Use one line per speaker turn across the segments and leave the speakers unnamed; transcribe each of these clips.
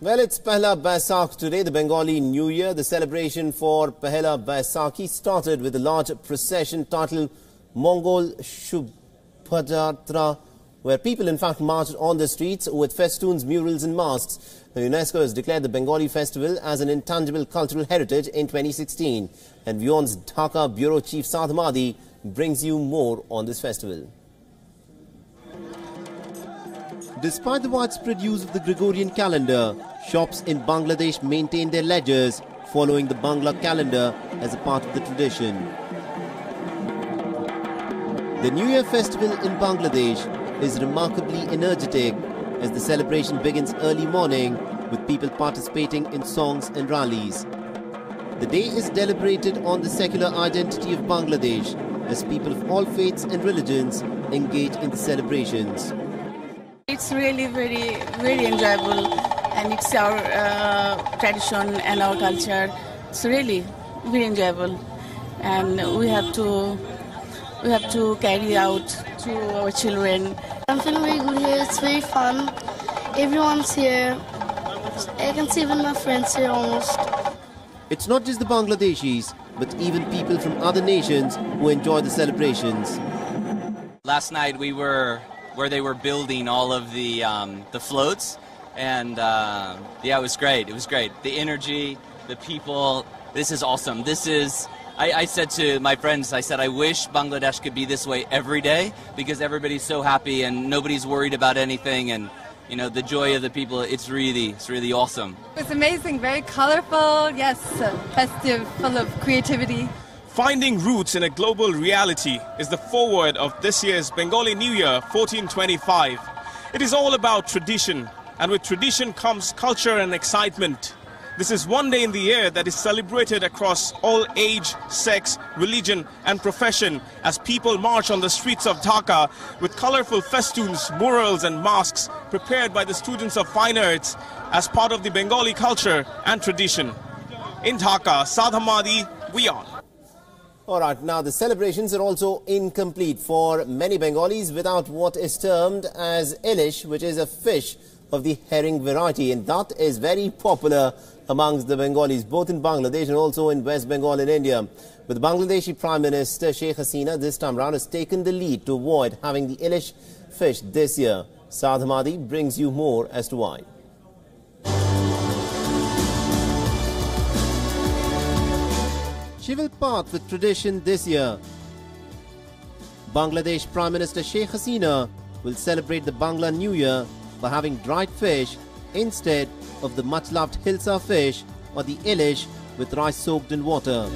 Well, it's Pehla Baisakh today, the Bengali New Year. The celebration for Pehla Baisakhi started with a large procession titled Mongol Shubhayatra, where people in fact marched on the streets with festoons, murals and masks. The UNESCO has declared the Bengali festival as an intangible cultural heritage in 2016. And WION's Dhaka Bureau Chief Saad Ahmadi brings you more on this festival. Despite the widespread use of the Gregorian calendar, shops in Bangladesh maintain their ledgers, following the Bangla calendar as a part of the tradition. The New Year festival in Bangladesh is remarkably energetic as the celebration begins early morning with people participating in songs and rallies. The day is deliberated on the secular identity of Bangladesh as people of all faiths and religions engage in the celebrations.
It's really very enjoyable, and it's our tradition and our culture. It's really very enjoyable, and we have to carry out to our children.
I'm feeling very good here. It's very fun. Everyone's here. I can see even my friends here almost.
It's not just the Bangladeshis, but even people from other nations who enjoy the celebrations.
Last night we were where they were building all of the floats, and yeah, it was great. It was great. The energy, the people. This is awesome. This is. I said to my friends, I said, I wish Bangladesh could be this way every day, because everybody's so happy and nobody's worried about anything, and you know, the joy of the people, it's really awesome.
It's amazing, very colorful, yes, festive, full of creativity.
Finding roots in a global reality is the foreword of this year's Bengali New Year 1425. It is all about tradition, and with tradition comes culture and excitement. This is one day in the year that is celebrated across all age, sex, religion and profession as people march on the streets of Dhaka with colorful festoons, murals and masks prepared by the students of fine arts as part of the Bengali culture and tradition. In Dhaka, Saad Ahmadi, WION.
Alright, now the celebrations are also incomplete for many Bengalis without what is termed as ilish, which is a fish of the herring variety, and that is very popular amongst the Bengalis, both in Bangladesh and also in West Bengal in India. But the Bangladeshi Prime Minister Sheikh Hasina this time round has taken the lead to avoid having the ilish fish this year. Saad Ahmadi brings you more as to why. She will part with tradition this year. Bangladesh Prime Minister Sheikh Hasina will celebrate the Bangla New Year by having dried fish instead of the much-loved hilsa fish or the ilish with rice soaked in water.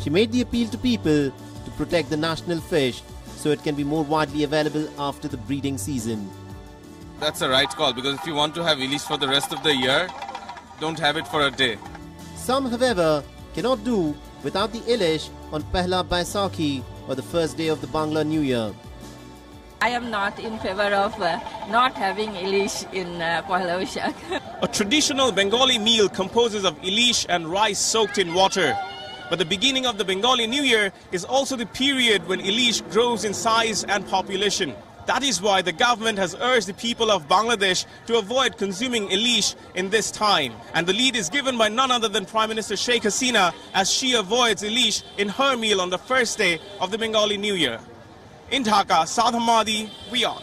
She made the appeal to people to protect the national fish so it can be more widely available after the breeding season.
That's the right call, because if you want to have ilish for the rest of the year, don't have it for a day.
Some, however, cannot do without the ilish on Pehla Baisakhi, or the first day of the Bangla New Year.
I am not in favor of not having ilish in Pehla Baisakh.
A traditional Bengali meal composes of ilish and rice soaked in water. But the beginning of the Bengali New Year is also the period when ilish grows in size and population. That is why the government has urged the people of Bangladesh to avoid consuming ilish in this time. And the lead is given by none other than Prime Minister Sheikh Hasina, as she avoids ilish in her meal on the first day of the Bengali New Year. In Dhaka, Saad Ahmadi, WION.